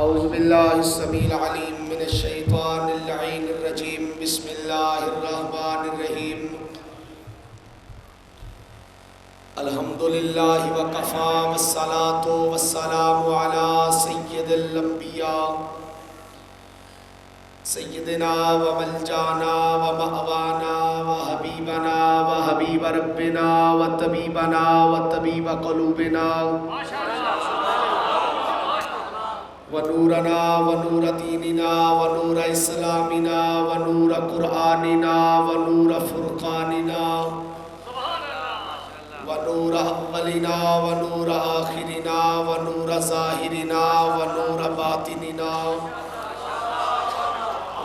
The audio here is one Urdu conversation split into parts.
اعوذ باللہ السمیع العلیم من الشیطان اللعین الرجیم بسم اللہ الرحمن الرحیم الحمدللہ وکفا والصلاة والسلام علی سید الانبیاء سیدنا وملجانا ومأوانا وحبیبنا وحبیب ربنا وطبیبنا وطبیب قلوبنا ونورنا ونور دیننا ونور اسلامنا ونور قرآننا ونور فرقاننا ونور اولنا ونور آخرنا ونور ظاہرنا ونور باطننا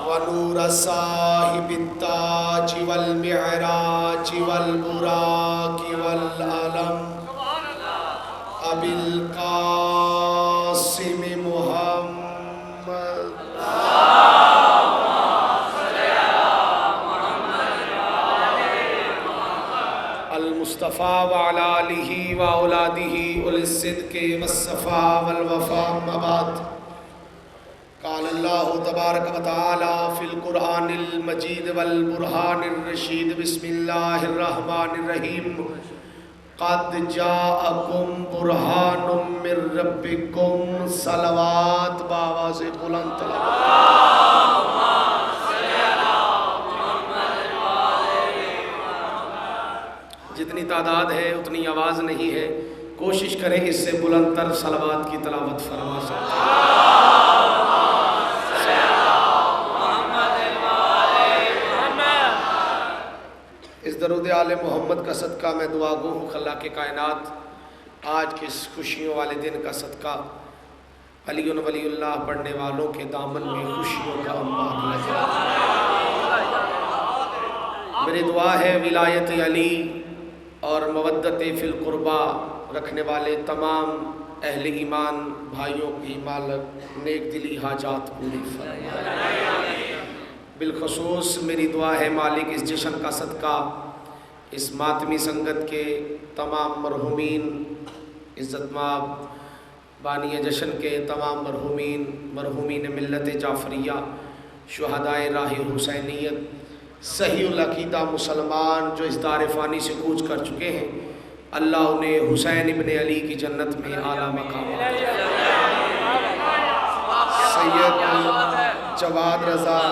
ونور صاحب التاج والمعراج والبراق والعلم ابی القاسم محمد المصطفیٰ وعلی آلہ واولادہ اولی الصدق والصفاء والوفاء اما بعد قال اللہ تبارک و تعالی فی القرآن المجید والبرہان الرشید بسم اللہ الرحمن الرحیم قد جاءکم برہان من ربکم صلوات بآواز بلند جتنی تعداد ہے اتنی آواز نہیں ہے، کوشش کریں اس سے بلند تر صلوات کی تلاوت فرما سکتے ہیں۔ اس درود آل محمد کا صدقہ میں دعا گو ہوں خلا کے کائنات آج کے اس خوشیوں والے دن کا صدقہ علی ولی اللہ پڑھنے والوں کے دامن میں خوشیوں کا انبار لگا۔ میری دعا ہے ولایت علی اور مودت فی القربہ رکھنے والے تمام اہل ایمان بھائیوں کی مالک نیک دلی حاجات پوری فرمائے۔ بالخصوص میری دعا ہے مالک اس جشن کا صدقہ اس ماتمی سنگت کے تمام مرحومین، عزت مآب بانی جشن کے تمام مرحومین ملت جعفریہ، شہدائے راہ حسینیت، صحیح العقیدہ مسلمان جو اس دار فانی سے کوچ کر چکے ہیں، اللہ انہیں حسین ابن علی کی جنت میں اعلیٰ مقام سید جواد رضا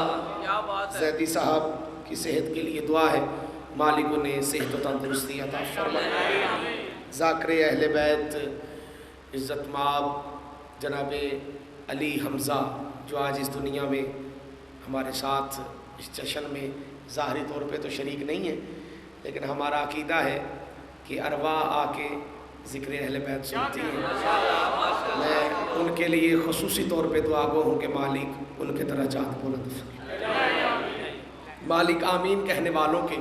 زیدی صاحب کی صحت کے لیے دعا ہے، مالک انہیں صحت و تندرستی عطا فرمائے۔ ذاکر اہل بیت عزت مآب جناب علی حمزہ جو آج اس دنیا میں ہمارے ساتھ اس جشن میں ظاہری طور پہ تو شریک نہیں ہے، لیکن ہمارا عقیدہ ہے کہ ارواح آ کے ذکر اہل بیت سنتی ہیں۔ میں ان کے لیے خصوصی طور پہ دعا گو ہوں کہ مالک ان کے درجات بلند فرمائے، مالک آمین کہنے والوں کے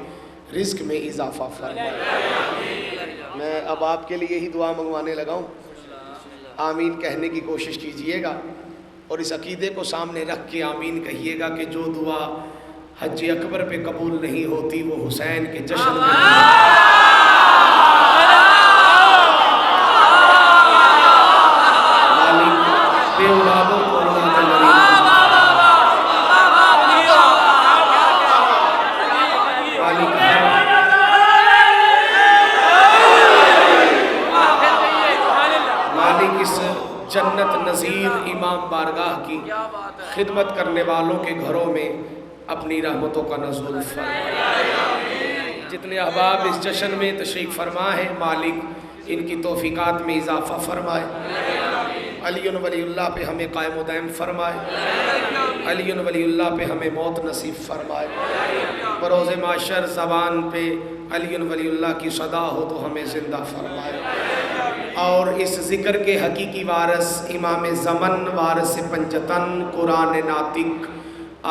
رزق میں اضافہ فرمائے۔ میں اب آپ کے لیے ہی دعا منگوانے لگا ہوں، آمین کہنے کی کوشش کیجئے گا اور اس عقیدے کو سامنے رکھ کے آمین کہیے گا کہ جو دعا حج اکبر پہ قبول نہیں ہوتی وہ حسین کے جشن میں مالک بے اولادوں کو اولاد نبی جنت نظیر امام بارگاہ کی خدمت کرنے والوں کے گھروں میں اپنی رحمتوں کا نزول فرمائے۔ جتنے احباب اس جشن میں تشریف فرما ہے مالک ان کی توفیقات میں اضافہ فرمائے، علی ولی اللہ پہ ہمیں قائم و دائم فرمائے، علی ولی اللہ پہ ہمیں موت نصیب فرمائے، بروز معاشر زبان پہ علی ولی اللہ کی صدا ہو تو ہمیں زندہ فرمائے، اور اس ذکر کے حقیقی وارث امام زمن وارث پنجتن قرآن ناطق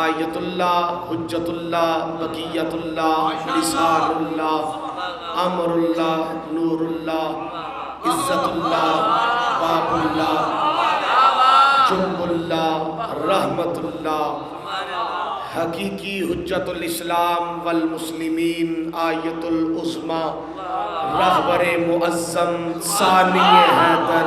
آیت اللہ حجت اللہ بقیت اللہ لسان اللہ امر اللہ نور اللہ عزت اللہ باب اللہ جنب اللہ رحمت اللہ حقیقی حجت الاسلام والمسلمین آیت العظمی رہبر معظم ثانی حیدر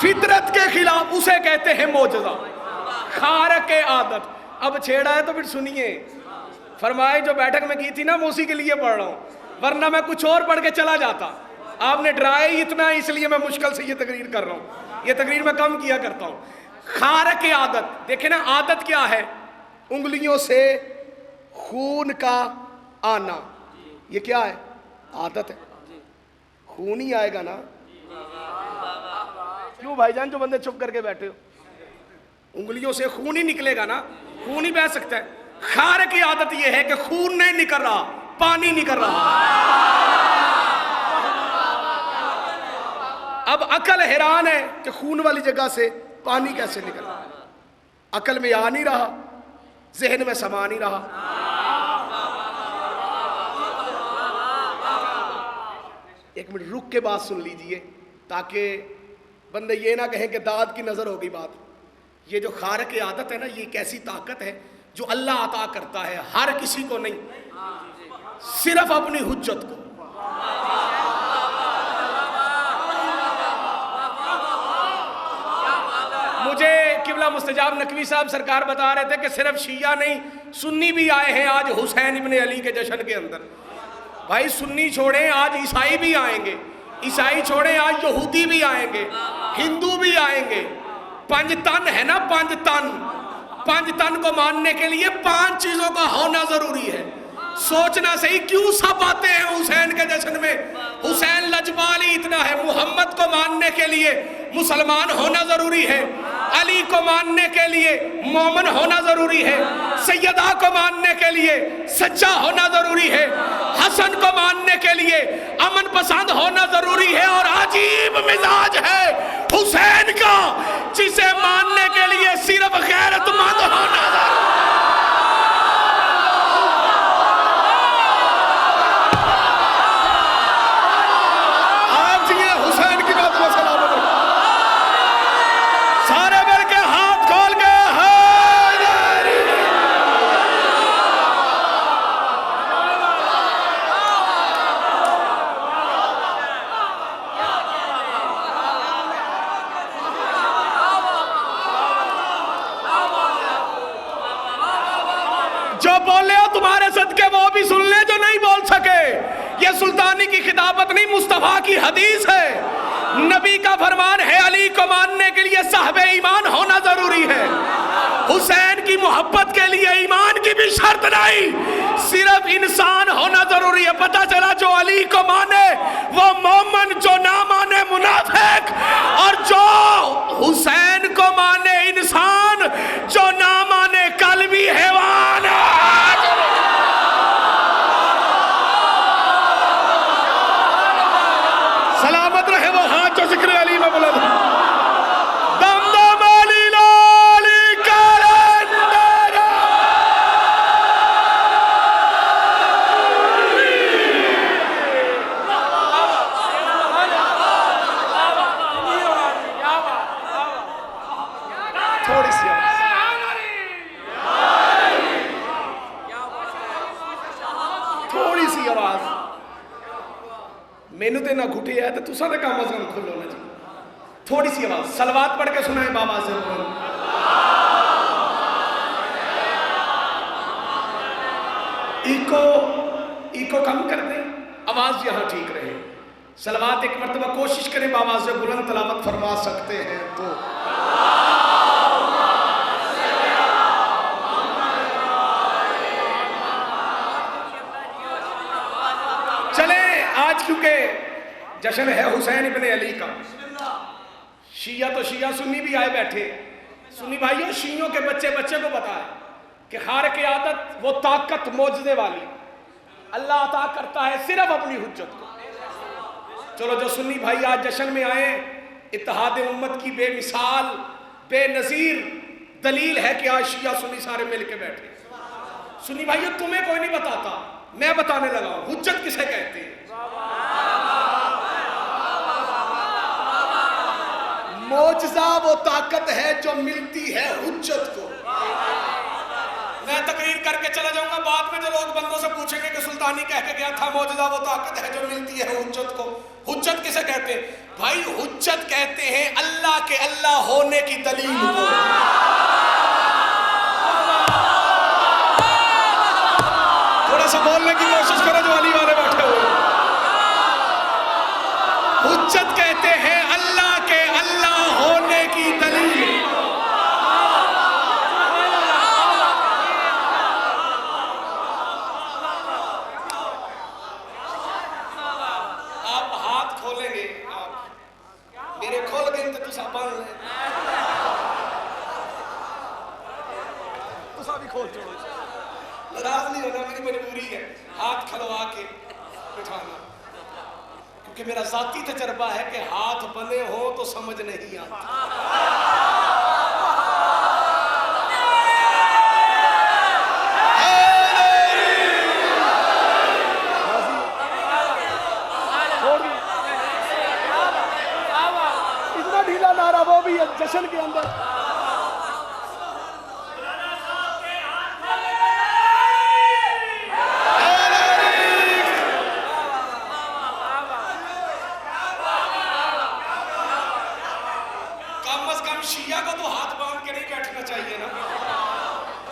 فطرت کے خلاف، اسے کہتے ہیں معجزہ، خارق عادت۔ اب چھیڑا ہے تو پھر سنیے، فرمائے جو بیٹھک میں کی تھی نا میں اسی کے لیے پڑھ رہا ہوں، ورنہ میں کچھ اور پڑھ کے چلا جاتا۔ آپ نے ڈرایا ہی اتنا، اس لیے میں مشکل سے یہ تقریر کر رہا ہوں، یہ تقریر میں کم کیا کرتا ہوں۔ خارق عادت، دیکھیں نا عادت کیا ہے؟ انگلیوں سے خون کا آنا، یہ کیا ہے؟ عادت ہے۔ خون ہی آئے گا نا، کیوں بھائی جان جو بندے چپ کر کے بیٹھے ہو؟ انگلیوں سے خون ہی نکلے گا نا، خون ہی بہ سکتا ہے۔ خارق کی عادت یہ ہے کہ خون نہیں نکل رہا، پانی نکل رہا۔ اب عقل حیران ہے کہ خون والی جگہ سے پانی کیسے نکل رہا، عقل میں آ نہیں رہا، ذہن میں سما نہیں رہا۔ ایک منٹ رک کے بات سن لیجئے تاکہ بندے یہ نہ کہیں کہ داد کی نظر ہوگی بات۔ یہ جو خارق عادت ہے نا، یہ ایک ایسی طاقت ہے جو اللہ عطا کرتا ہے، ہر کسی کو نہیں، صرف اپنی حجت کو۔ مجھے قبلہ مستجاب نقوی صاحب سرکار بتا رہے تھے کہ صرف شیعہ نہیں، سنی بھی آئے ہیں آج حسین ابن علی کے جشن کے اندر۔ بھائی سنی چھوڑیں، آج عیسائی بھی آئیں گے، عیسائی چھوڑیں آج یہودی بھی آئیں گے، ہندو بھی آئیں گے۔ 5 تن ہے نا، 5 تن، 5 تن کو ماننے کے لیے 5 چیزوں کا ہونا ضروری ہے۔ سوچنا صحیح، کیوں سب آتے ہیں حسین کے جشن میں؟ حسین لجپال ہی اتنا ہے۔ محمد کو ماننے کے لیے مسلمان ہونا ضروری ہے، علی کو ماننے کے لیے مومن ہونا ضروری ہے، سیدہ کو ماننے کے لیے سچا ہونا ضروری ہے، حسن کو ماننے کے لیے امن پسند ہونا ضروری ہے، اور عجیب مزاج ہے حسین کا جسے ماننے کے لیے صرف غیرت مند ہونا ضروری ہے۔ جو بولے ہو تمہارے صدقے وہ بھی سن لے جو نہیں بول سکے۔ یہ سلطانی کی خطابت نہیں، مصطفیٰ کی حدیث ہے، نبی کا فرمان ہے۔ علی کو ماننے کے لیے صاحب ایمان ہونا ضروری ہے، حسین کی محبت کے لیے ایمان کی بھی شرط نہیں، صرف انسان ہونا ضروری ہے۔ پتہ چلا جو علی کو مانے وہ مومن، جو نہ مانے منافق، اور جو حسین کو مانے انسان، جو نہ مانے قلبی حیوان۔ سلامت رہے وہ ہاتھ جو ذکر علی میں بلند۔ دم دم علی لالی کلندر۔ تھوڑی سی تھوڑی سی آواز مینو تے نہ گھٹی ہے تو تساں تے کم از کم کھلو نا جی، تھوڑی سی آواز صلوات پڑھ کے سنائیں بابا سے۔ ایکو کم کر دیں، آواز یہاں ٹھیک رہے۔ صلوات ایک مرتبہ کوشش کریں بابا سے بلند تلاوت فرما سکتے ہیں تو۔ چلیں آج کیونکہ جشن ہے حسین ابن علی کا، شیعہ تو شیعہ، سنی بھی آئے بیٹھے۔ سنی بھائیوں، شیعوں کے بچے کو بتائیں کہ خارق عادت وہ طاقت معجزے والی اللہ عطا کرتا ہے صرف اپنی حجت کو۔ چلو جو سنی بھائی آج جشن میں آئے، اتحاد امت کی بے مثال بے نظیر دلیل ہے کہ آج شیعہ سنی سارے مل کے بیٹھے۔ سنی بھائیوں تمہیں کوئی نہیں بتاتا، میں بتانے لگا ہوں حجت کسے کہتے ہیں۔ معجزہ وہ طاقت ہے جو ملتی ہے حجت کو۔ میں تقریر کر کے چلا جاؤں گا، بعد میں جو لوگ بندوں سے پوچھیں گے کہ سلطانی کہہ کے گیا تھا معجزہ وہ طاقت ہے جو ملتی ہے حجت کو. حجت کسے کہتے ہیں بھائی؟ حجت کہتے ہیں اللہ کے اللہ ہونے کی دلیل کو. تھوڑا سا بولنے کی کوشش کرو جو علی والے بیٹھے ہوئے. حجت کہتے ہیں اللہ کے اللہ ہونے کی دلیل. آپ ہاتھ کھولیں گے، آپ میرے کھول گئے تو تسا بن لیں، تسا بھی کھول چھوڑو. ناراض نہیں ہونا، میری مجبوری ہے ہاتھ کھلوا کے بٹھانا، کیونکہ میرا ذاتی تجربہ ہے کہ ہاتھ بنے ہوں تو سمجھ نہیں آتا. اتنا ڈھیلا نعرہ وہ بھی ہے جشن کے اندر. شیعہ کو تو ہاتھ باندھ کے نہیں بیٹھنا چاہیے نا،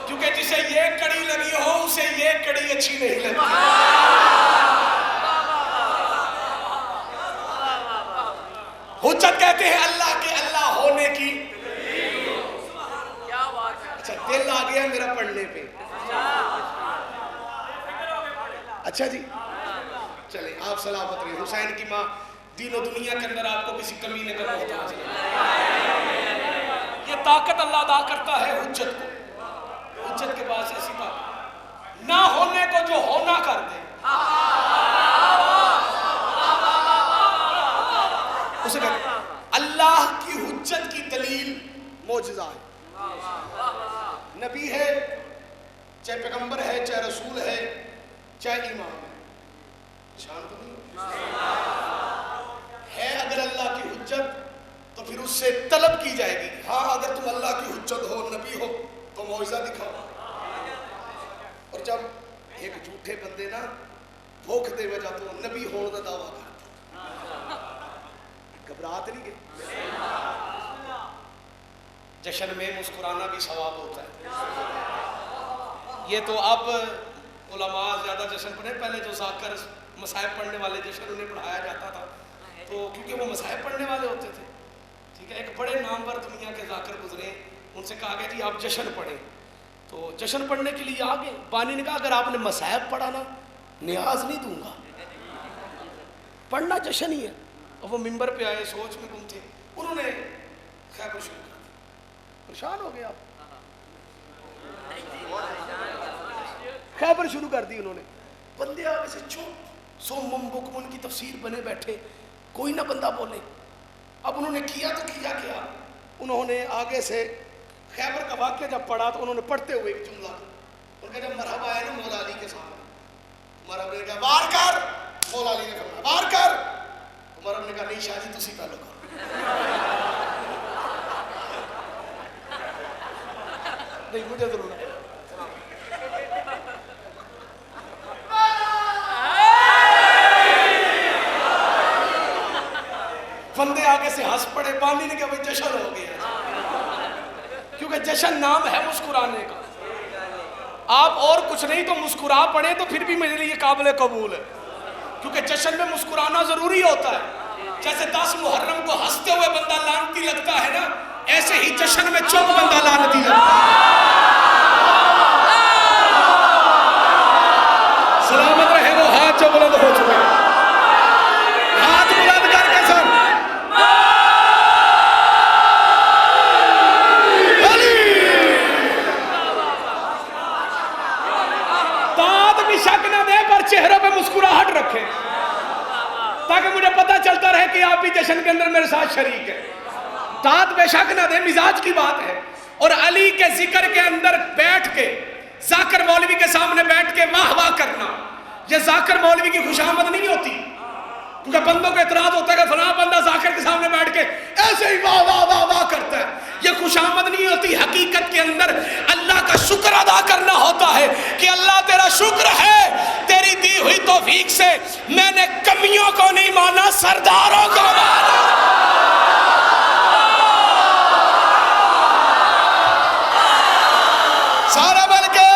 کیونکہ جسے یہ کڑی لگی ہو اسے یہ کڑی اچھی نہیں لگتی. حجت کہتے ہیں اللہ کے اللہ ہونے کی. اچھا دل آ گیا میرا پڑھنے پہ. اچھا جی چلیں آپ سلامت رہے. حسین کی ماں دین و دنیا کے اندر آپ کو کسی کمینے کا محتاج نہیں. یہ طاقت اللہ ادا کرتا ہے حجت کو. حجت کے پاس ایسی طاقت نہ ہونے کو جو ہونا کر دے. اسے کہتے ہیں اللہ کی حجت کی دلیل معجزہ ہے. نبی ہے چاہے پیغمبر ہے چاہے رسول ہے چاہے امام ہے، شان تو نہیں ہے. اگر اللہ کی حجت تو پھر اس سے طلب کی جائے گی. ہاں اگر تم اللہ کی حجت ہو نبی ہو تو معجزہ دکھاؤ. اور جب ایک جھوٹے بندے نا بھوک دے وجہ تو نبی ہونے کا دعویٰ کرتا، گھبراہٹ نہیں گئی. جشن میں مسکرانا بھی ثواب ہوتا ہے. یہ تو اب علماء زیادہ جشن پڑھے، پہلے جو ذاکر مصائب پڑھنے والے جشن انہیں پڑھایا جاتا تھا تو کیونکہ وہ مصائب پڑھنے والے ہوتے تھے. ٹھیک ہے، ایک بڑے نامور دنیا کے ذاکر گزرے، ان سے کہا گیا جی آپ جشن پڑھیں، تو جشن پڑھنے کے لیے آگے. بانی نے کہا اگر آپ نے مصائب پڑھا نا نیاز نہیں دوں گا، پڑھنا جشن ہی ہے. اور وہ ممبر پہ آئے سوچ میں گم تھے، انہوں نے خیبر شروع کر دی. پریشان ہو گئے آپ. خیبر شروع کر دی انہوں نے. بندے آگے سے چپ سوم بکم ان کی تفسیر بنے بیٹھے، کوئی نہ بندہ بولے. اب انہوں نے کیا تو کیا کیا، انہوں نے آگے سے خیبر کا واقعہ جب پڑھا تو انہوں نے پڑھتے ہوئے ایک جملہ، ان کا جب مرحبا آیا نا مولا علی کے سامنے، مرحبا نے کہا وار کر. مولا علی نے فرمایا وار کر. مرحبا نے کہا نہیں شاہ جی تسی پہلو کرو. نہیں مجھے ضرور ہے. بندے آگے سے ہنس پڑے. بانی نے کہا بھائی جشن ہو گیا، کیونکہ جشن نام ہے مسکرانے کا. آپ اور کچھ نہیں تو مسکرا پڑے تو پھر بھی میرے لیے قابل قبول ہے، کیونکہ جشن میں مسکرانا ضروری ہوتا ہے. جیسے 10 محرم کو ہنستے ہوئے بندہ لعنتی لگتا ہے نا، ایسے ہی جشن میں چپ بندہ لعنتی لگتا ہے. سلامت رہے وہ ہاتھ جو بلند ہو چکے ہیں. ہاتھ بلند کر کے سر داد بھی شک نہ دے پر چہروں پہ مسکراہٹ رکھیں تاکہ مجھے پتہ چلتا رہے کہ آپ بھی جشن کے اندر میرے ساتھ شریک ہیں. داد بے شک نہ دے، مزاج کی بات ہے. اور علی کے ذکر کے اندر بیٹھ کے ذاکر مولوی کے سامنے بیٹھ کے واہ واہ کرنا، یہ ذاکر مولوی کی خوشامد نہیں ہوتی. کیونکہ بندوں کو اعتراض ہوتا ہے کہ فلاں بندہ ذاکر کے سامنے بیٹھ کے ایسے ہی واہ واہ واہ واہ کرتا ہے. یہ خوشامد نہیں ہوتی. حقیقت کے اندر اللہ کا شکر ادا کرنا ہوتا ہے کہ اللہ تیرا شکر ہے, تیری دی ہوئی توفیق سے میں نے کمیوں کو نہیں مانا, سرداروں کو مانا. سارا بل کے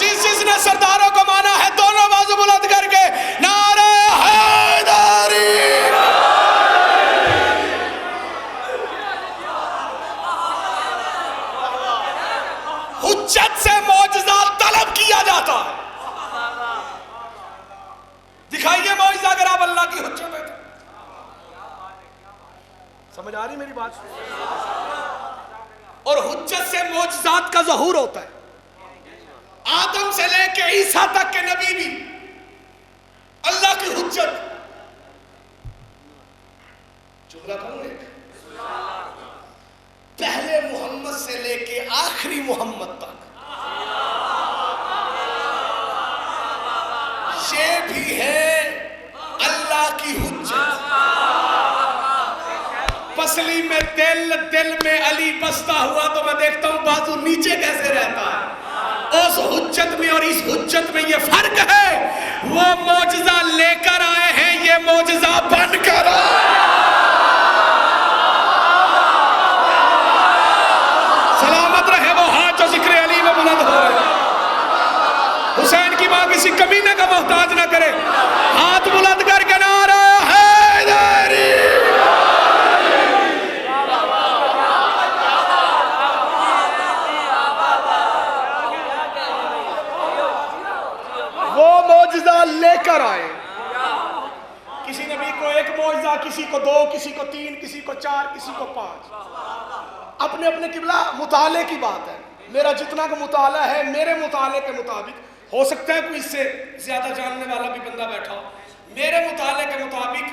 جس نے سرداروں کو مانا ہے دونوں بازو بلند کر کے نعرہ حیدری. حجت سے معجزہ طلب کیا جاتا ہے. دکھائیے معجزہ اگر آپ اللہ کی حجت ہے. سمجھ آ رہی میری بات؟ اور حجت سے معجزات کا ظہور ہوتا ہے. آدم سے لے کے عیسیٰ تک کے نبی بھی اللہ کی حجت. جملہ کہوں ایک, پہلے محمد سے لے کے آخری محمد تک یہ بھی ہے اللہ کی حجت. پسلی میں دل میں علی بستا ہوا تو میں دیکھتا ہوں بازو نیچے کیسے رہتا ہے. اس حجت میں اور اس حجت میں یہ فرق ہے. وہ معجزہ لے کر آئے ہیں, یہ معجزہ بن کر آئے. سلامت رہے وہ ہاتھ جو ذکر علی میں بلند ہو رہے. حسین کی ماں کسی کمینے کا محتاج نہ کرے. ہاتھ بلند کر کے نعرہ حیدری. وہ معجزہ لے کر آئے. کسی نبی کو ایک معجزہ, کسی کو 2, کسی کو 3, کسی کو 4, کسی کو 5. اپنے اپنے قبلہ مطالعے کی بات ہے. میرا جتنا کا مطالعہ ہے, میرے مطالعے کے مطابق, ہو سکتا ہے کوئی اس سے زیادہ جاننے والا بھی بندہ بیٹھا ہو, میرے مطالعے کے مطابق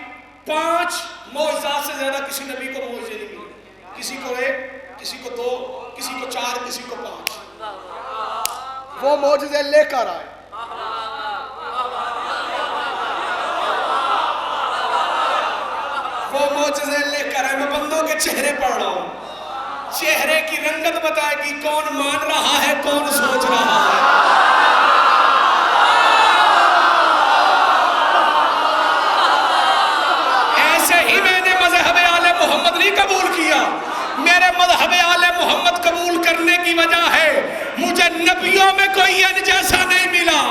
5 معجزات سے زیادہ کسی نبی کو معجزے نہیں ملے. کسی کو 1, کسی کو 2, کسی کو 4, کسی کو 5. وہ معجزے لے کر آئے. وہ معجزے لے کر آئے. میں بندوں کے چہرے پڑھ رہا ہوں, چہرے کی رنگت بتائے گی کون مان رہا ہے, کون سوچ رہا ہے. ایسے ہی میں نے مذہب آل محمد نہیں قبول کیا. میرے مذہب آل محمد قبول کرنے کی وجہ ہے مجھے نبیوں میں کوئی ان جیسا نہیں ملا.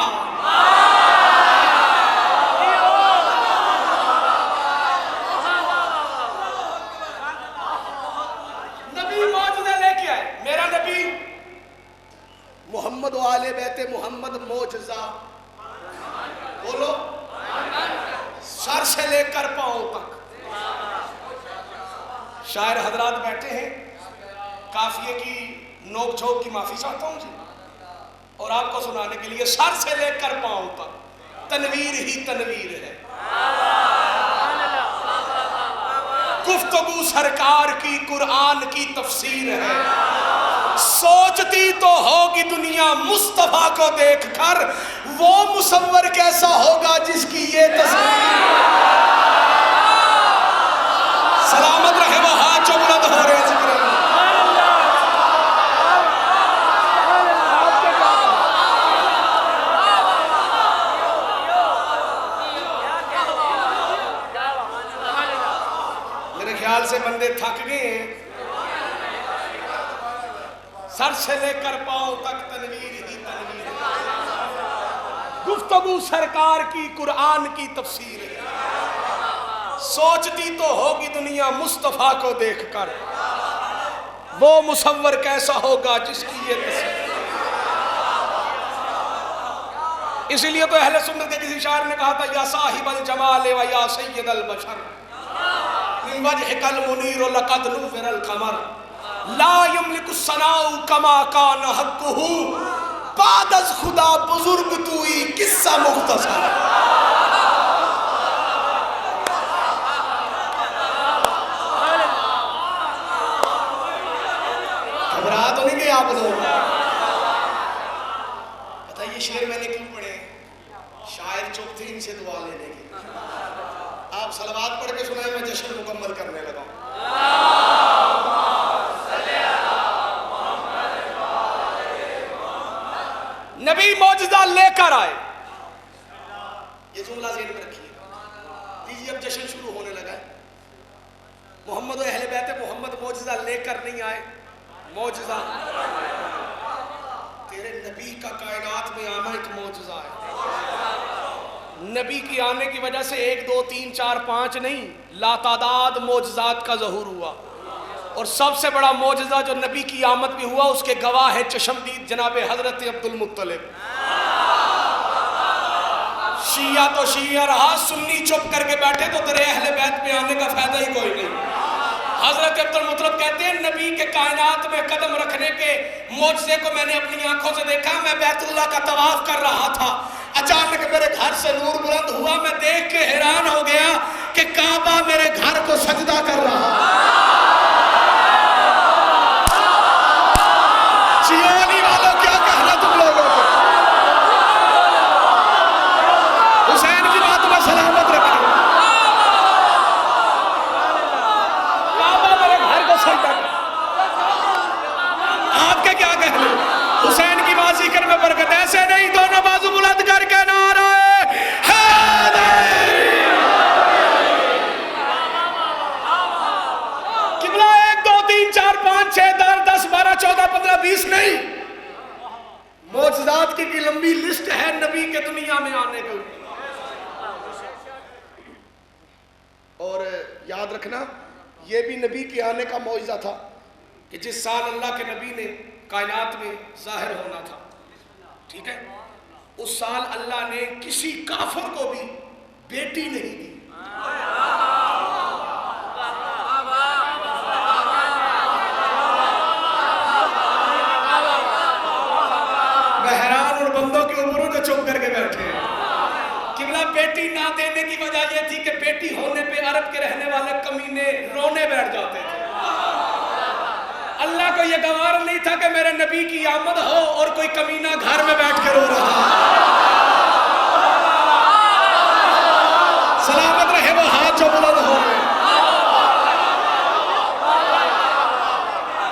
محمد و آل بیت محمد معجزہ بولو, سر سے لے کر پاؤں تک. شاعر حضرات بیٹھے ہیں, قافیے کی نوک جھوک کی معافی چاہتا ہوں جی, اور آپ کو سنانے کے لیے سر سے لے کر پاؤں تک تنویر ہی تنویر ہے. گفتگو سرکار کی قرآن کی تفسیر ہے. سوچتی تو ہوگی دنیا مصطفیٰ کو دیکھ کر, وہ مصور کیسا ہوگا جس کی یہ تصویر. سلامت رہے وہ ہاتھ جو بلند ہو رہے ہیں. ذکر میرے خیال سے بندے تھک گئے ہیں. سر سے لے کر پاؤں تک تنویر ہی تنویر ہے. گفتگو سرکار کی قرآن کی تفسیر ہے. سوچتی تو ہوگی دنیا مصطفیٰ کو دیکھ کر, وہ مصور کیسا ہوگا جس کی یہ تصویر. اسی لیے تو اہل سنت کے کسی شاعر نے کہا تھا, یا صاحب الجمال و یا سید البشر من وجهك المنیر لقد نور القمر لا یملک الثناء کما کان حقہ بعد از خدا بزرگ توئی قصہ مختصر. کیا بولوں؟ پتہ یہ شعر میں نے کیوں پڑھے؟ شاعر چپ تھے ان سے دعا لینے کی. آپ صلوات پڑھ کے سنائیں، میں جشن مکمل کرنے لگا ہوں. نبی معجزہ لے کر آئے. یہ جملہ ذہن میں رکھیے. لیجیے اب جشن شروع ہونے لگا ہے. محمد و اہل بیت محمد معجزہ لے کر نہیں آئے، معجزہ تیرے نبی کا کائنات میں آنا ایک معجزہ ہے. نبی کی آنے کی وجہ سے 1 2 3 4 5 نہیں، لاتعداد معجزات کا ظہور ہوا. اور سب سے بڑا معجزہ جو نبی کی آمد بھی ہوا، اس کے گواہ ہے چشمدید جناب حضرت عبد المطلب. شیعہ تو شیعہ رہا، سنی چپ کر کے بیٹھے تو تیرے اہل بیت پہ آنے کا فائدہ ہی کوئی نہیں. حضرت عبد المطلب کہتے ہیں نبی کے کائنات میں قدم رکھنے کے معجزے کو میں نے اپنی آنکھوں سے دیکھا. میں بیت اللہ کا طواف کر رہا تھا، اچانک میرے گھر سے نور بلند ہوا. میں دیکھ کے حیران ہو گیا کہ کعبہ میرے گھر کو سجدہ کر رہا. چیونی والوں کیا کہنا تم لوگوں کو؟ حسین کی بات میں سلامت رکھیں. کعبہ میرے گھر کو سجدہ کر. آپ کے کیا کہنے؟ حسین کی بات ذکر میں برکت. ایسے نہیں، دونوں بازو بلند کر کے نعرہ قبلہ 1 2 3 4 5 6 10 12 14 15 20 نہیں، معجزات کی لمبی لسٹ ہے نبی کے دنیا میں آنے کے. اور یاد رکھنا یہ بھی نبی کے آنے کا معجزہ تھا کہ جس سال اللہ کے نبی نے کائنات میں ظاہر ہونا تھا، ٹھیک ہے، اس سال اللہ نے کسی کافر کو بھی بیٹی نہیں دی. بہران اور بندوں کے عمروں کو چپ کر کے بیٹھے ہیں. قبلہ بیٹی نہ دینے کی وجہ یہ تھی کہ بیٹی ہونے پہ عرب کے رہنے والے کمینے رونے بیٹھ جاتے تھے. اللہ کو یہ گوار نہیں تھا کہ میرے نبی کی آمد ہو اور کوئی کمینہ گھر میں بیٹھ کے رو رہا. سلامت رہے وہ ہاتھ جو بلند ہو.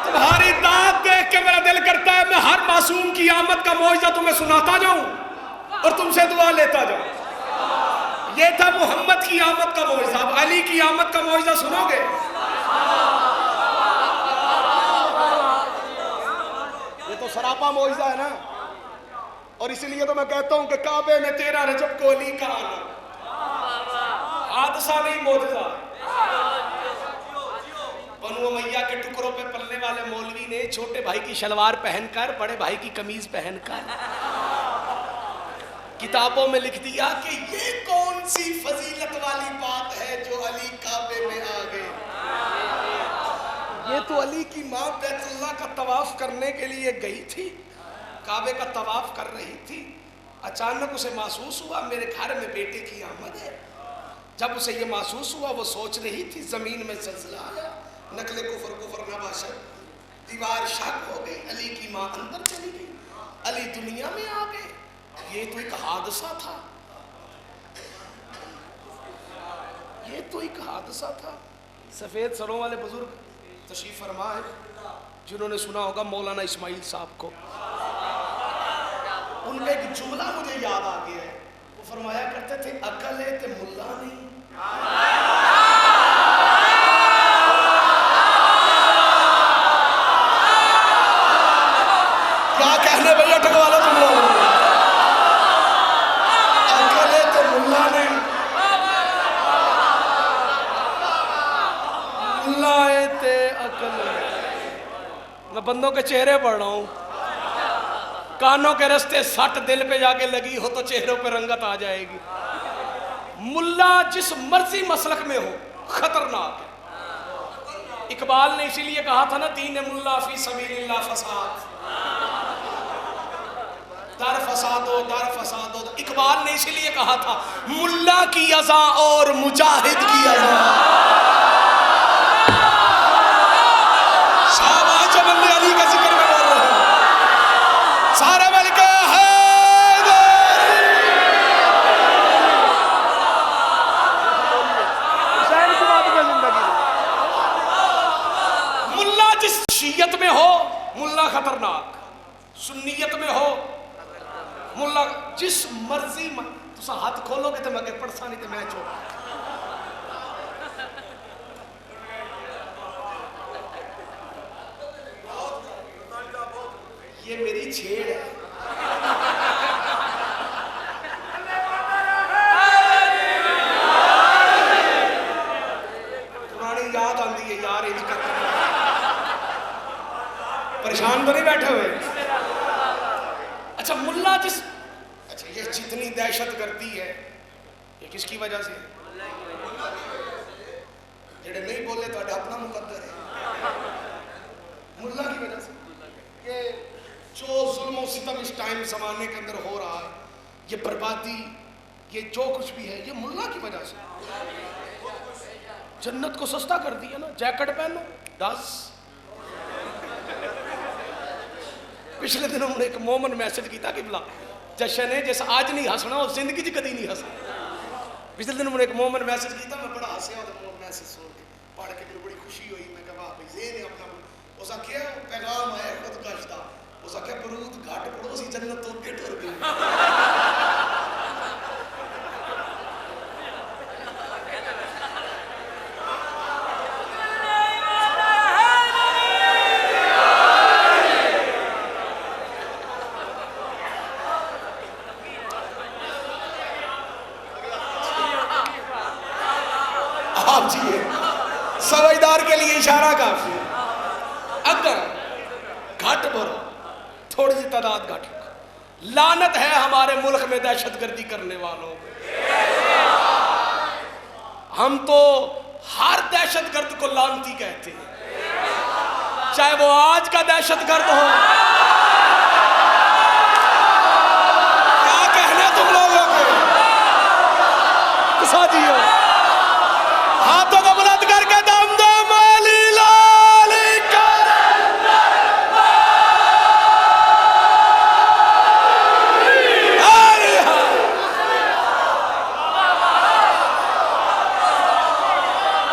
تمہاری داد دیکھ کے میرا دل کرتا ہے میں ہر معصوم کی آمد کا معجزہ تمہیں سناتا جاؤں اور تم سے دعا لیتا جاؤں. یہ تھا محمد کی آمد کا معجزہ. اب علی کی آمد کا معجزہ سنو گے؟ یہ تو سراپا معجزہ ہے نا. اور اسی لیے تو میں کہتا ہوں کہ کعبے میں 13 رجب کو علی کا آنا حادثہ نہیں، معجزہ. بنو امیہ کے ٹکڑوں پہ پلنے والے مولوی نے چھوٹے بھائی کی شلوار پہن کر بڑے بھائی کی قمیض پہن کر کتابوں میں لکھ دیا کہ یہ کون سی فضیلت والی بات ہے جو علی کعبے میں آ گئے. یہ تو علی کی ماں بیت اللہ کا طواف کرنے کے لیے گئی تھی، کعبے کا طواف کر رہی تھی. اچانک اسے محسوس ہوا میرے گھر میں بیٹے کی آمد ہے. جب اسے یہ محسوس ہوا وہ سوچ رہی تھی، زمین میں زلزلہ آیا، نقل کفر نہ باشد، دیوار شق ہو گئی، علی کی ماں اندر چلی گئی، علی دنیا میں آ گئے. یہ تو ایک حادثہ تھا، یہ تو ایک حادثہ تھا. سفید سروں والے بزرگ تشریف فرما ہے جنہوں نے سنا ہوگا مولانا اسماعیل صاحب کو. ان کا ایک جملہ مجھے یاد آ گیا ہے. وہ فرمایا کرتے تھے عقل ہے تے ملا نہیں. کیا کہنے بھیا ٹک والا تم لوگ؟ عقل ہے تے ملا نہیں، ملا ہے تے عقل. میں بندوں کے چہرے پڑھ رہا ہوں. کانوں کے رستے سٹ دل پہ جا کے لگی ہو تو چہروں پہ رنگت آ جائے گی. ملا جس مرضی مسلک میں ہو خطرناک ہے. اقبال نے اسی لیے کہا تھا نا، دین ملا فی سبیل اللہ فساد، در فسادو در فسادو. اقبال نے اسی لیے کہا تھا ملا کی اذا اور مجاہد کی اذا. شاباش جو بندے علی کا ذکر میں بول رہے ہیں. شیعت میں ہو ملا خطرناک, سنیت میں ہو ملا, جس مرضی تسا ہاتھ کھولو گے تو میں اگے پڑھسا نہیں تو میں چوک. یہ میری چھیڑ ہے. پرانی یاد آندی ہے یار, انج کر پریشان تو نہیں بیٹھے ہوئے. اچھا ملا جس, اچھا یہ جتنی دہشت گردی ہے یہ کس کی وجہ سے ہے؟ جڑے نہیں بولے تو اپنا مقدر ہے. ملا کی وجہ سے کہ جو ظلم و ستم اس ٹائم زمانے کے اندر ہو رہا ہے, یہ بربادی, یہ جو کچھ بھی ہے, یہ ملا کی وجہ سے. جنت کو سستا کر دیا نا, جیکٹ پہنو 10. پچھلے دنوں نے ایک مومن میسج کیتا کہ بلا جشن ہے جیسا آج نہیں ہسنا اور زندگی جی کدی نہیں ہسنا. پچھلے دنوں نے ایک مومن میسج کیتا, میں بڑا ہسیا اور میسج سن کے پڑھ کے مجھے بڑی خوشی ہوئی. میں کہا بھائی زین ہے اپنا, اس آخیا پیغام آیا خود کشتا, اس آخیا برود گھاٹ پڑو سی جنت تو کے ٹر گئی. آپ جی سمجھدار کے لیے اشارہ کافی ہے. اگر گھٹ بھرو, تھوڑی سی تعداد گھٹ رکھو. لعنت ہے ہمارے ملک میں دہشت گردی کرنے والوں پہ. ہم تو ہر دہشت گرد کو لعنتی کہتے ہیں, چاہے وہ آج کا دہشت گرد ہو. کیا کہنا تم لوگوں کے کسا جی ہو, ہاتھوں کو بلند کر کے دم دم علی لالی کر.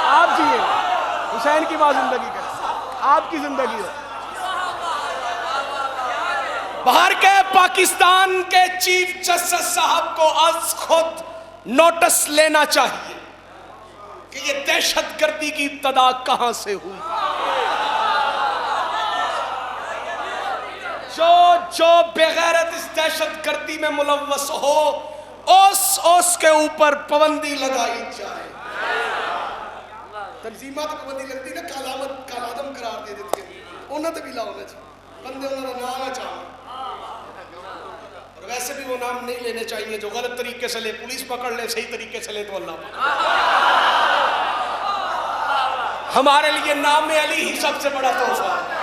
آپ جیے حسین کی بات زندگی کریں, آپ کی زندگی ہو. باہر کے پاکستان کے چیف جسٹس صاحب کو از خود نوٹس لینا چاہیے کہ یہ دہشت گردی کی ابتدا کہاں سے ہوئی. جو بغیرت اس دہشت گردی میں ملوث ہو اس کے اوپر پابندی لگائی جائے. تنظیمات پابندی لگتی نا, کالعدم قرار دے دیتی ہے, انہوں نے بھی لاؤنا چاہیے, بندے انہوں نے نام چاہیے. اور ویسے بھی وہ نام نہیں لینے چاہیے جو غلط طریقے سے لے, پولیس پکڑ لے, صحیح طریقے سے لے تو اللہ پکڑ. ہمارے لیے نام علی ہی سب سے بڑا تحفہ ہے.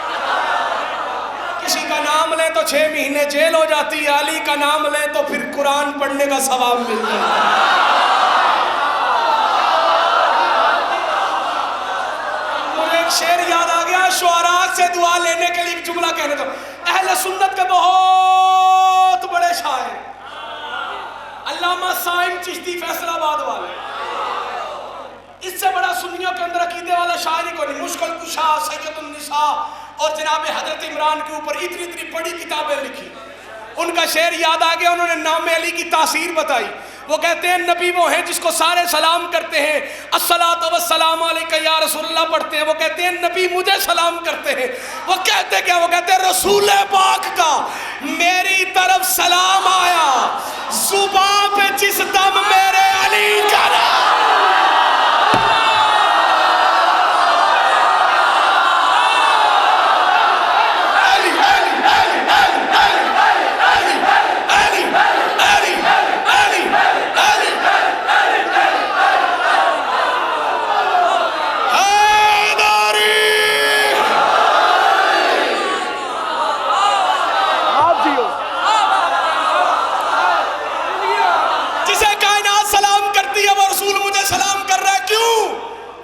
کسی کا نام لے تو 6 مہینے جیل ہو جاتی ہے, علی کا نام لے تو پھر قرآن پڑھنے کا ثواب ملتا ہے. مجھے ایک شعر یاد آ گیا, شعراء سے دعا لینے کے لیے ایک جملہ کہنے دو. اہل سنت کے بہت بڑے شاعر علامہ سائم چشتی فیصل آباد والے, اس سے بڑا سنیوں کے اندر عقیدے والا شاعر ہی کوئی نہیں. مشکل کشا, سید النساء اور جناب حضرت عمران کے اوپر اتنی بڑی کتابیں لکھی. ان کا شعر یاد آ گیا, انہوں نے نام علی کی تاثیر بتائی. وہ کہتے ہیں نبی وہ ہیں جس کو سارے سلام کرتے ہیں, الصلاۃ والسلام علیک یا رسول اللہ پڑھتے ہیں. وہ کہتے ہیں نبی مجھے سلام کرتے ہیں. وہ کہتے کیا, وہ کہتے ہیں رسول پاک کا میری طرف سلام آیا, زبان پہ جس دم میرے علی کا نام.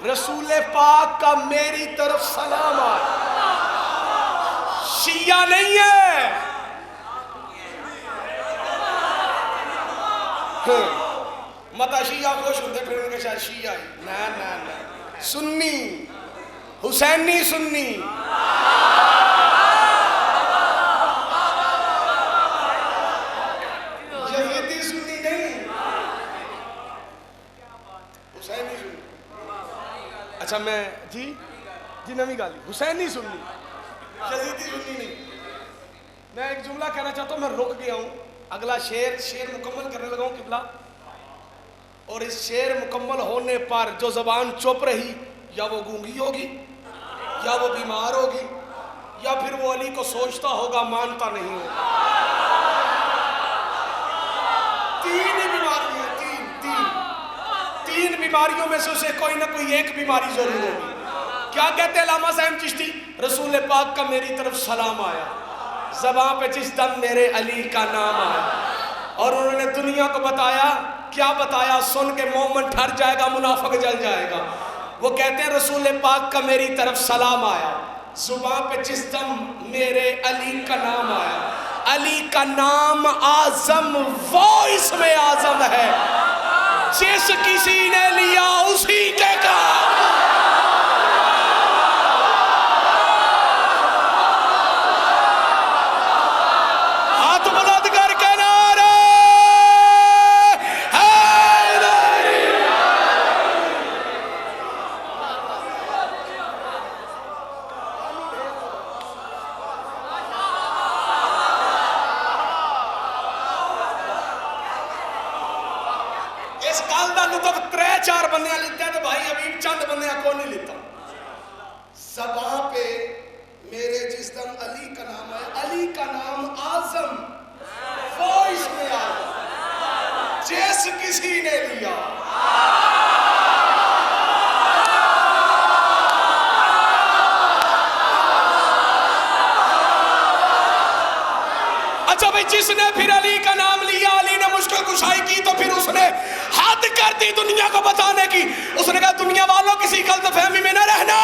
رسول پاک کا میری طرف سلام آیا. شیعہ نہیں ہے, متا شیعہ خوش ہوتے پھر ان کے شاید شیعہ ہی, نہ سنی, حسینی سنی. اچھا میں جی نمی گالی حسینی سنی یزیدی سنی نہیں. میں ایک جملہ کہنا چاہتا ہوں, میں رک گیا ہوں, اگلا شعر مکمل کرنے لگا ہوں قبلہ. اور اس شعر مکمل ہونے پر جو زبان چپ رہی یا وہ گونگی ہوگی یا وہ بیمار ہوگی یا پھر وہ علی کو سوچتا ہوگا مانتا نہیں ہوگا. تین بیماریوں میں سے اسے کوئی نہ کوئی ایک بیماری ضرور ہوگی. کیا کہتے ہیں علامہ صاحب چشتی؟ رسول پاک کا میری طرف سلام آیا, زبان پہ جس دم میرے علی کا نام آیا. اور انہوں نے دنیا کو بتایا, کیا بتایا؟ سن کے مومن ٹھر جائے گا, منافق جل جائے گا. وہ کہتے ہیں رسول پاک کا میری طرف سلام آیا, زبان پہ جس دم میرے علی کا نام آیا. علی کا نام اعظم وہ اسم اعظم ہے جس کسی نے لیا اسی کے کام. ہاتھ بلند کر کے نعرہ حیدری. اس گل کا لطف 3-4 بندیاں لیتے ہیں تو بھائی حبیب چند بندیاں کو نہیں لیتا. زبان پہ میرے جس دم علی کا نام ہے, علی کا نام اعظم وہ اسم اعظم جس کسی نے لیا. اچھا بھائی, جس نے پھر علی کا نام لیا, علی نے مشکل کشائی کی تو پھر اس نے حد کر دی دنیا کو بتانے کی. اس نے کہا دنیا والوں کسی غلط فہمی میں نہ رہنا,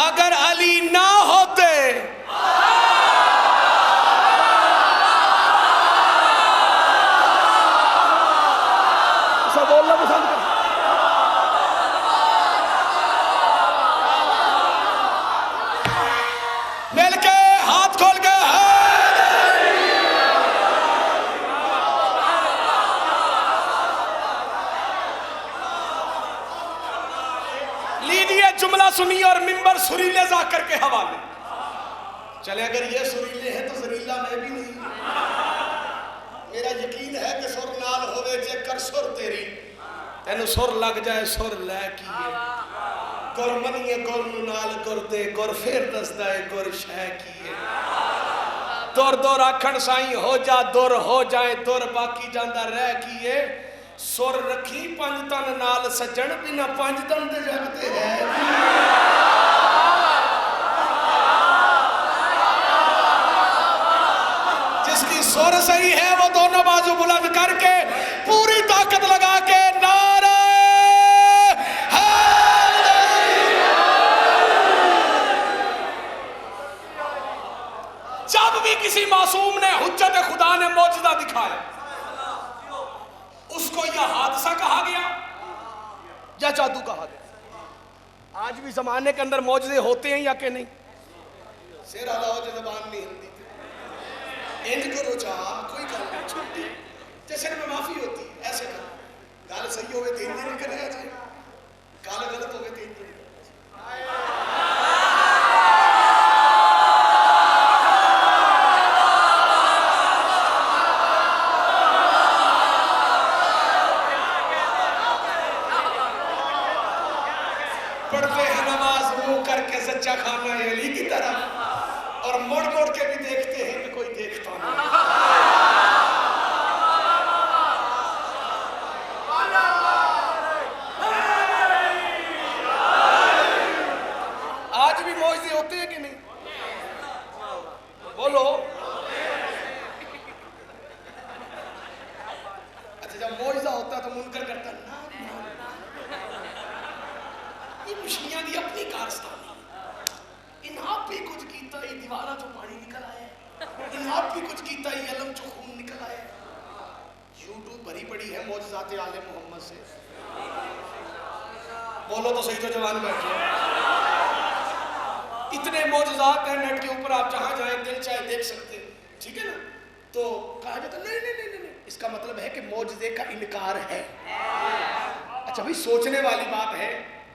اگر علی نہ ہوتے اسے بولنا پسند کر. مل کے ہاتھ کھول کے جملہ سنی اور منبر سریلے ذاکر کے حوالے. چلے اگر یہ سریلے ہیں تو زریلہ میں بھی نہیں. میرا یقین ہے کہ سر نال ہوئے جے کر سر تیری, تینو سر لگ جائے سر لے کیے. گر منیے گر نال گر دے گر پھر دسدائے گر شہ کیے. دور دور آکھن سائیں ہو جا دور ہو جائے دور باقی جاندہ رہ کیے. سر رکھی 5 تن نال سجن بنا 5 تن دے جگتے ہیں. جس کی سر صحیح ہے وہ دونوں بازو بلند کر کے پوری طاقت لگا کے نعرہ حیدری. جب بھی کسی معصوم نے حجت خدا نے معجزہ دکھایا, اس کو یا حادثہ کہا گیا یا جادو کہا گیا. آج بھی زمانے کے اندر معجزے ہوتے ہیں یا کہ نہیں؟ سیر آدھاؤ جو زبان نہیں ہلتی انج کرو چاہا کوئی گل نہیں چھوٹی جیسے میں معافی ہوتی ایسے کرو. گال صحیح ہوئے تین دن کرے جائے, گال غلط ہوئے تین دن. پڑھتے ہیں نماز منہ کر کے سچا کھانا ہے علی کی طرح, اور مڑ مڑ کے بھی دیکھتے ہیں کہ کوئی دیکھتا نہیں. آج بھی معجزے ہوتے ہیں کہ نہیں؟ بولو. اچھا جب معجزہ ہوتا ہے تو منکر کرتا ہے یہ مشیاں دی اپنی کارستانی, ان آپ بھی کچھ کیتا ہی دیوارہ جو پانی نکل آئے, ان آپ بھی کچھ کیتا ہی علم جو خون نکل آئے. یوٹیوب بھری پڑی ہے معجزات آل محمد سے. بولو تو صحیح تو جوان بیٹھے. اتنے معجزات ہیں نیٹ کے اوپر, آپ جہاں جائیں دل چاہے دیکھ سکتے, ٹھیک ہے نا. تو کہا جاتا نہیں, اس کا مطلب ہے کہ معجزے کا انکار ہے. اچھا بھئی سوچنے والی بات ہے,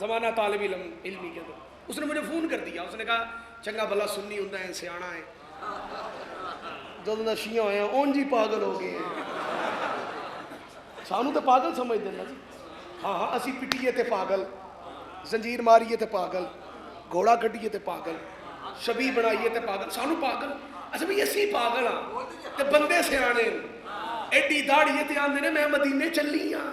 زمانہ طالب علمی کے اندر. اس نے مجھے فون کر دیا, اس نے کہا چنگا بلا سنی ہوں ہے, سیاح ہے, جدوں دا شیعہ ہوئے ہیں اون جی پاگل ہو گئے ہیں. سانو تو پاگل سمجھ دینا جی. ہاں ہاں اسی پٹیے تے پاگل, زنجیر ماریے تے پاگل, گھوڑا کٹیے تے پاگل, شبی بنائیے تے پاگل, سانو پاگل. اچھا بھئی اسی پاگل ہاں تے بندے سیانے ایڈی داڑھی تے آندے نے میں مدینے چلی ہاں.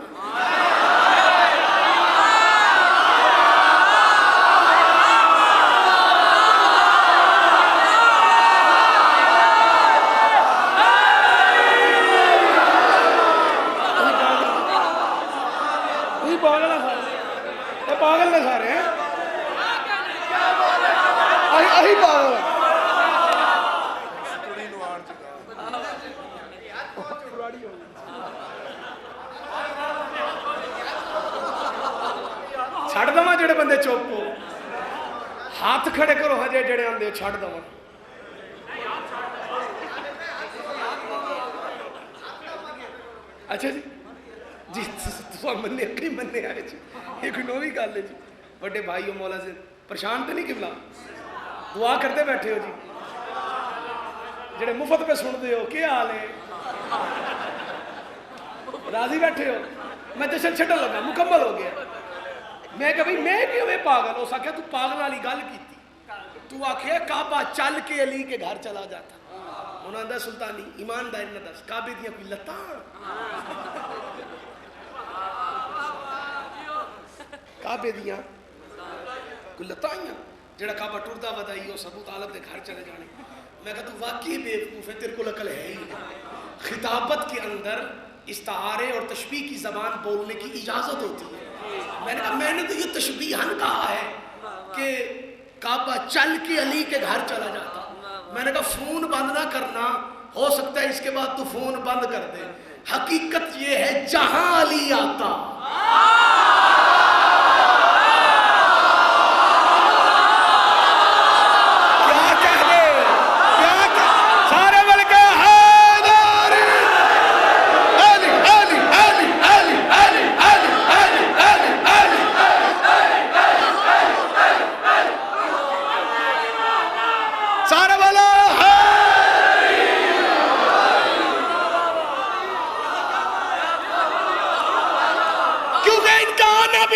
پاگل نے سارے ہیں, اہی پاگل ہیں. چھڑ دوا جڑے بندے چپ ہو, ہاتھ کھڑے کرو ہجے جڑے آندے چھڑ دوا. اچھا جی جی تو مننے اپنی مننے آئے جی, یہ کوئی نوی گل ہے جی. بڑے بھائیو مولا سے پریشان تو نہیں قبلہ, دعا کرتے بیٹھے ہو جی, جڑے مفت پہ سن دے ہو کیا حال ہے, راضی بیٹھے ہو. میں جشن چھٹن لگا, مکمل ہو گیا. میں کہ بھئی میں کیوں میں پاگل ہو سکیا, تو پاگل والی گل کی تھی. تو آکھے کعبہ چل کے علی کے گھر چلا جاتا. انہوں نے سلطانی ایماندار نہ دس کعبے دیا کوئی لتاں, کعبے دیاں کوئی لتائیاں, جڑا کعبہ ٹردا ودائی ہو ابو طالب دے گھر چلے جانے. میں کہا تو واقعی بیوقوف ہے, تیرے کو عقل ہے ہی نہیں. خطابت کے اندر استعارے اور تشبیہ کی زبان بولنے کی اجازت ہوتی ہے. میں نے کہا میں نے تو یہ تشبیہاً کہا ہے کہ کعبہ چل کے علی کے گھر چلا جاتا. میں نے کہا فون بند نہ کرنا, ہو سکتا ہے اس کے بعد تو فون بند کر دے. حقیقت یہ ہے جہاں علی آتا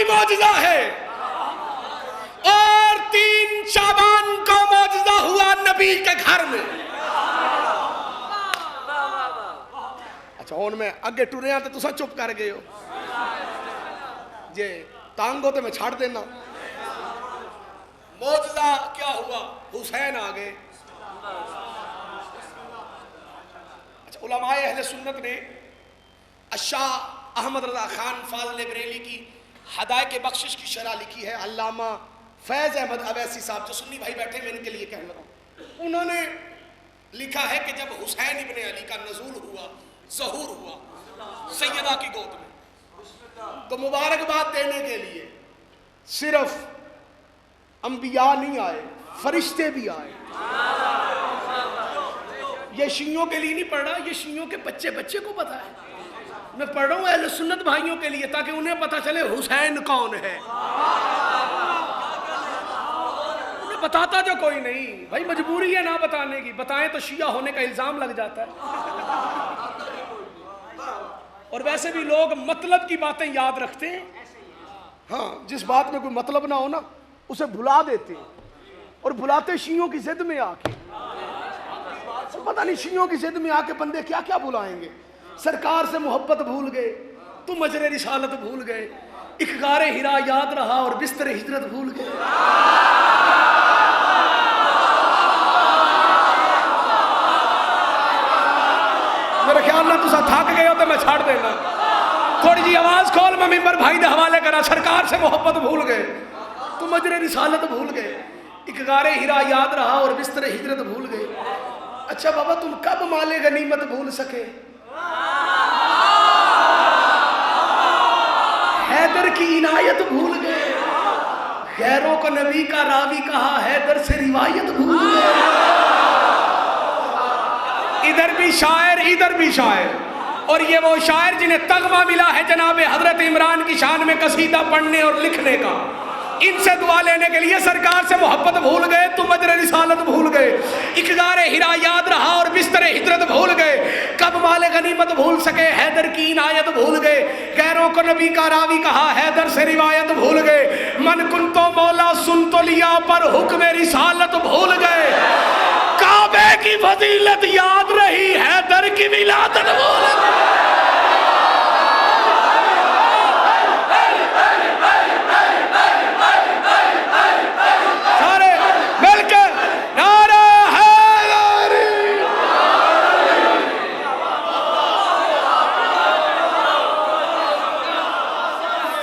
معجزہ ہے. اور 3 شعبان کو معجزہ ہوا نبی کے گھر میں. اچھا ہون میں اگے ٹریاں تو تساں چپ کر گئے ہو جے تانگو تو میں چھاڑ دینا. معجزہ کیا ہوا, حسین آ گئے. اچھا علماء اہل سنت نے الشاہ احمد رضا خان فاضل بریلی کی ہدایت بخشش کی شرح لکھی ہے. علامہ فیض احمد اویسی صاحب جو سنی بھائی بیٹھے میں ان کے لیے کہنے لگا, انہوں نے لکھا ہے کہ جب حسین ابن علی کا نزول ہوا, ظہور ہوا سیدہ کی گود میں, تو مبارکباد دینے کے لیے صرف انبیاء نہیں آئے, فرشتے بھی آئے. یہ شیعوں کے لیے نہیں پڑھ رہا, یہ شیعوں کے بچے کو پتا ہے. میں پڑھ رہا ہوں اہل سنت بھائیوں کے لیے تاکہ انہیں پتا چلے حسین کون ہے. انہیں بتاتا جو کوئی نہیں, بھائی مجبوری ہے نہ بتانے کی, بتائیں تو شیعہ ہونے کا الزام لگ جاتا ہے. اور ویسے بھی لوگ مطلب کی باتیں یاد رکھتے ہیں, ہاں جس بات میں کوئی مطلب نہ ہونا اسے بھلا دیتے ہیں, اور بھلاتے شیعوں کی ضد میں آ کے. پتہ نہیں شیعوں کی ضد میں آ کے بندے کیا کیا بھلائیں گے. سرکار سے محبت بھول گئے, تو مجرے رسالت بھول گئے, اقرار ہرا یاد رہا اور بستر ہجرت بھول گئے. میرے خیال میں تسا تھک گئے ہو تو میں چھاڑ دینا. تھوڑی جی آواز کھول, میں ممبر بھائی دے حوالے کرا. سرکار سے محبت بھول گئے, تو مجرے رسالت بھول گئے, اقرار ہرا یاد رہا اور بستر ہجرت بھول گئے. اچھا بابا تم کب مال غنیمت بھول سکے؟ حیدر کی عنایت بھول گئے, غیروں کو نبی کا راوی کہا, حیدر سے روایت بھول گئے. ادھر بھی شاعر ادھر بھی شاعر, اور یہ وہ شاعر جنہیں تغمہ ملا ہے جناب حضرت عمران کی شان میں قصیدہ پڑھنے اور لکھنے کا. ان سے دعا لینے کے لیے سرکار سے محبت بھول گئے، تم اجر رسالت بھول گئے، اقدار ہرا یاد رہا اور بستر ہجرت بھول گئے، کب مال غنیمت بھول سکے حیدر کی عنایت بھول گئے، غیروں کو نبی کا راوی کہا حیدر سے روایت بھول گئے، من کن تو مولا سن تو لیا پر حکم رسالت بھول گئے، کعبے کی فضیلت یاد رہی حیدر کی ولادت بھول گئے۔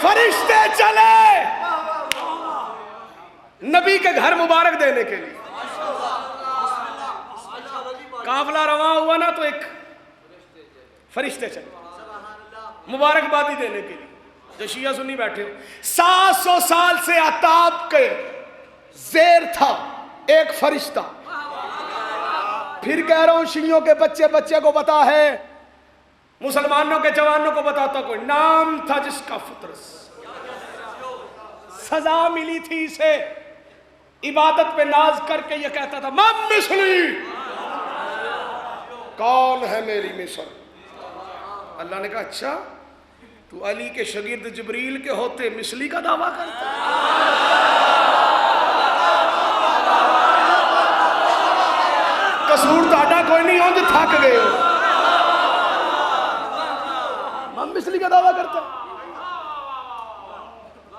فرشتے چلے نبی کے گھر مبارک دینے کے لیے، قافلہ رواں ہوا نا تو ایک فرشتے چلے مبارکبادی دینے کے لیے۔ جو شیعہ سنی بیٹھے ہو، 700 سال سے عتاب کے زیر تھا ایک فرشتہ، پھر کہہ رہا ہوں شیعوں کے بچے بچے کو پتا ہے، مسلمانوں کے جوانوں کو بتاتا کوئی، نام تھا جس کا فطرس، سزا ملی تھی اسے عبادت پہ ناز کر کے یہ کہتا تھا من مثلی، کون ہے میری مثل؟ اللہ نے کہا اچھا تو علی کے شاگرد جبریل کے ہوتے مثلی کا دعویٰ کرتا قصور تاڑا کوئی نہیں ہوں جو تھک گئے ہو، من مثلی کا دعویٰ کرتا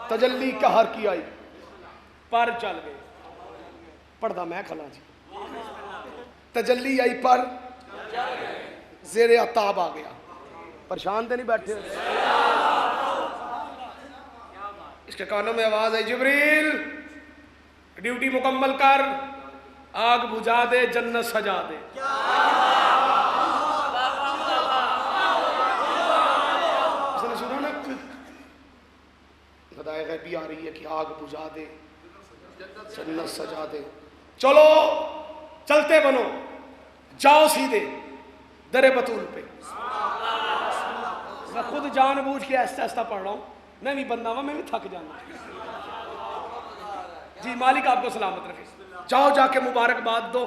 تجلی قہر کی آئی پر چل گئے، پردہ میں کھلا جی، تجلی آئی پر زیر عتاب آ گیا، پریشان تے نہیں بیٹھے، اس کے کانوں میں آواز آئی جبریل ڈیوٹی مکمل کر، آگ بجھا دے جنت سجا دے۔ اس نے سنا نا خدای غیبی آ رہی ہے کہ آگ بجھا دے جنت سجا دے، چلو چلتے بنو، جاؤ سیدھے در بطول پہ۔ میں خود جان بوجھ کے ایسا ایسا پڑھ رہا ہوں، میں بھی بندہ ہوں، میں بھی تھک جانا، جی مالک آپ کو سلامت رکھے، جاؤ جا کے مبارکباد دو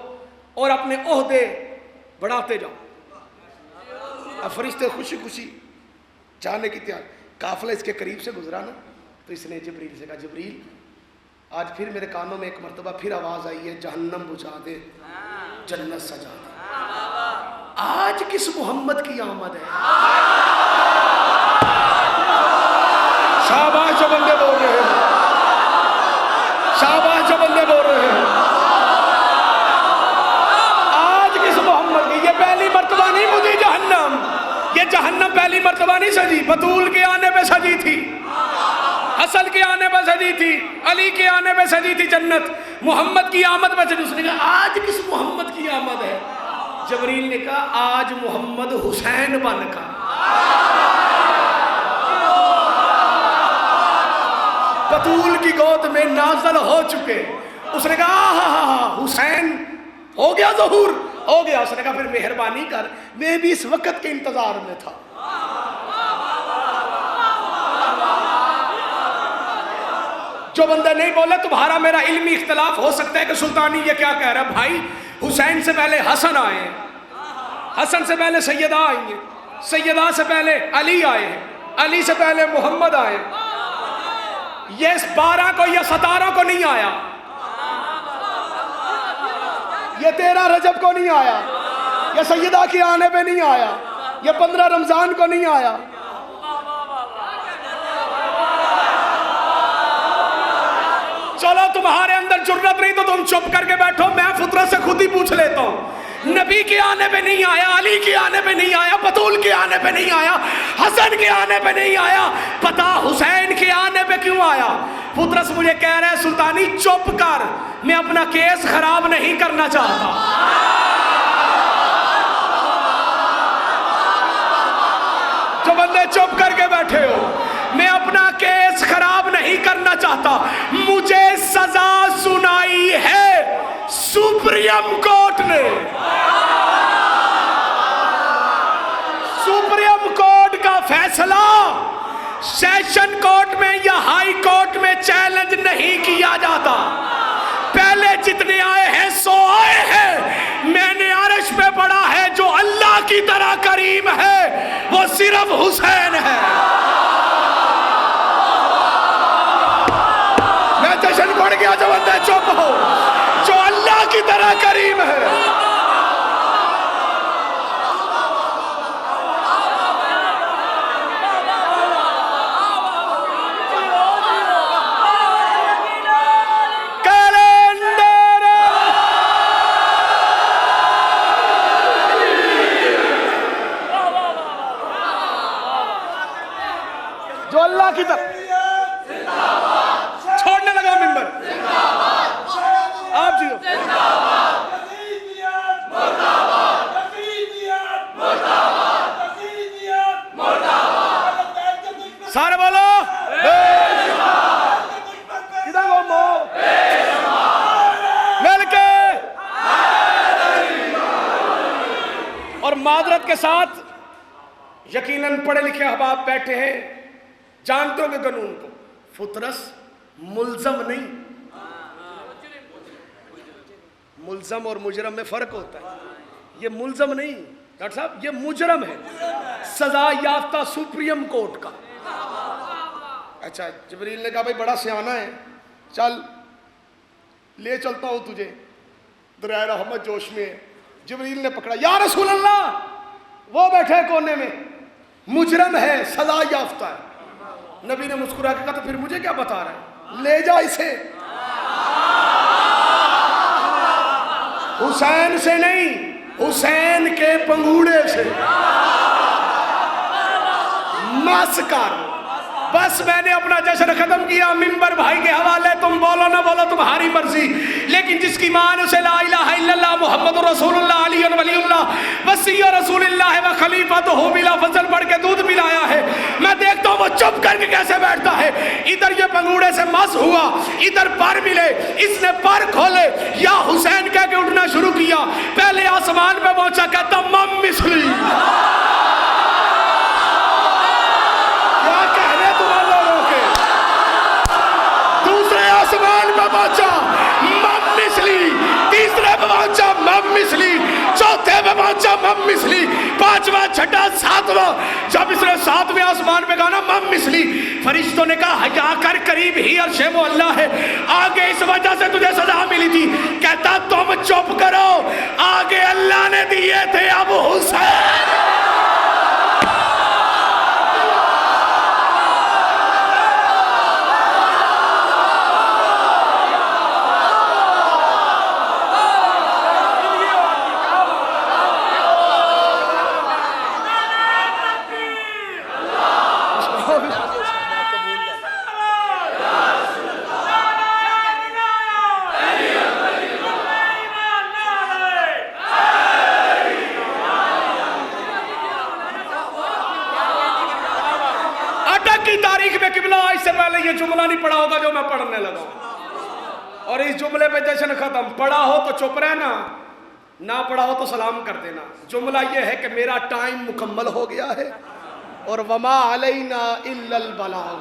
اور اپنے عہدے بڑھاتے جاؤ۔ اب فرشتے خوشی خوشی جانے کی تیار، قافلہ اس کے قریب سے گزرا نا تو اس نے جبریل سے کہا جبریل آج پھر میرے کانوں میں ایک مرتبہ پھر آواز آئی ہے جہنم بجھا دے جنت سجا دے۔ آج کس محمد کی آمد ہے؟ شاباش جو بندے بول رہے ہیں، شاباش جو بندے بول رہے ہیں، آج کس محمد کی؟ یہ پہلی مرتبہ نہیں مجھے جہنم، یہ جہنم پہلی مرتبہ نہیں سجی، بطول کے آنے پہ سجی تھی، حسن کے آنے پہ سجی تھی، علی کے آنے پہ سجی تھی جنت، محمد کی آمد پہ سجی۔ اس نے کہا آج کس محمد کی آمد ہے؟ جبریل نے کہا آج محمد حسین بن کر بطول کی گود میں نازل ہو چکے۔ اس نے کہا حسین ہو گیا ظہور، ہو گیا۔ اس نے کہا پھر مہربانی کر، میں بھی اس وقت کے انتظار میں تھا۔ جو بندہ نہیں بولے تمہارا میرا علمی اختلاف ہو سکتا ہے کہ سلطانی یہ کیا کہہ رہا ہے، بھائی حسین سے پہلے حسن آئے ہیں، حسن سے پہلے سیدہ آئی ہیں، سیدہ سے پہلے علی آئے ہیں، علی سے پہلے محمد آئے ہیں، یہ 12 کو یا 17 کو نہیں آیا، یہ 13 رجب کو نہیں آیا، یہ سیدہ کے آنے پہ نہیں آیا، یہ 15 رمضان کو نہیں آیا۔ چلو تمہارے اندر جرت نہیں تو تم چپ کر کے بیٹھو، میں فطرت سے خود ہی پوچھ لیتا ہوں، نبی کے آنے پہ نہیں آیا، علی کے آنے پہ نہیں آیا، بطول کے آنے پہ نہیں آیا، حسن کے آنے پہ نہیں آیا، پتا حسین کے آنے پہ کیوں آیا؟ فطرت مجھے کہہ رہے سلطانی چپ کر، میں اپنا کیس خراب نہیں کرنا چاہتا۔ جو بندے چپ کر کے بیٹھے ہو، میں اپنا کیس خراب نہیں کرنا چاہتا، مجھے سزا سنائی ہے سپریم کورٹ نے، سپریم کورٹ کا فیصلہ سیشن کورٹ میں یا ہائی کورٹ میں چیلنج نہیں کیا جاتا. پہلے جتنے آئے ہیں سو آئے ہیں. میں نے عرش پہ پڑھا ہے جو اللہ کی طرح کریم ہے وہ صرف حسین ہے. میں جشن پڑھ گیا جو بندہ چپ ہو. جو اللہ کی طرح کریم ہے. جو اللہ کی طرف چھوڑنے لگا منبر. آپ جیو سارے بولو کدھر گو مو مل کے. اور معذرت کے ساتھ یقیناً پڑھے لکھے احباب بیٹھے ہیں, جانتے ہو کہ قانون کو فطرس ملزم نہیں. ملزم اور مجرم میں فرق ہوتا ہے. یہ ملزم نہیں ڈاکٹر صاحب, یہ مجرم ہے, سزا یافتہ سپریم کورٹ کا. اچھا جبریل نے کہا بھائی بڑا سیانہ ہے, چل لے چلتا ہوں تجھے. دریائے رحمت جوش میں ہے. جبریل نے پکڑا, یا رسول اللہ, وہ بیٹھے کونے میں, مجرم ہے, سزا یافتہ ہے. نبی نے مسکرا کے کہا تو پھر مجھے کیا بتا رہا ہے, لے جا اسے. حسین سے نہیں, حسین کے پنگوڑے سے مس کر. بس میں نے اپنا جشن ختم کیا. منبر بھائی کے حوالے, تم بولو نہ بولو تمہاری مرضی, لیکن جس کی مان اسے لا الہ الا اللہ محمد رسول اللہ علی ولی اللہ وصی رسول اللہ و خلیفہ تو ہو بلا فضل پڑھ کے دودھ پلایا ہے. میں دیکھتا ہوں وہ چپ کر کے کیسے بیٹھتا ہے. ادھر یہ پنگوڑے سے مس ہوا, ادھر پر ملے, اس نے پر کھولے, یا حسین کہہ کے اٹھنا شروع کیا. پہلے آسمان پہ پہنچا, کہتا مم مثلی. آسمان پہ پہنچا مم مثلی, تیسرے پہ پہنچا مم مثلی, چوتھے پہ پہنچا مم مثلی, پانچواں چھٹا ساتواں. جب اس نے ساتویں آسمان پہ کہا نا مم مثلی, فرشتوں نے کہا حیا کر, قریب ہی عرش معلیٰ ہے, آگے اس وجہ سے تجھے سزا ملی تھی. کہتا تم چپ کرو, آگے اللہ نے دیے تھے اب حسین. تاریخ میں قبلہ آج سے پہلے یہ جملہ نہیں پڑھا ہوگا جو میں پڑھنے لگا ہوں. اور اس جملے پہ جشن ختم. پڑھا ہو تو چپ رہنا, نہ پڑھا ہو تو سلام کر دینا. جملہ یہ ہے کہ میرا ٹائم مکمل ہو گیا ہے, اور وما علینا الا البلاغ.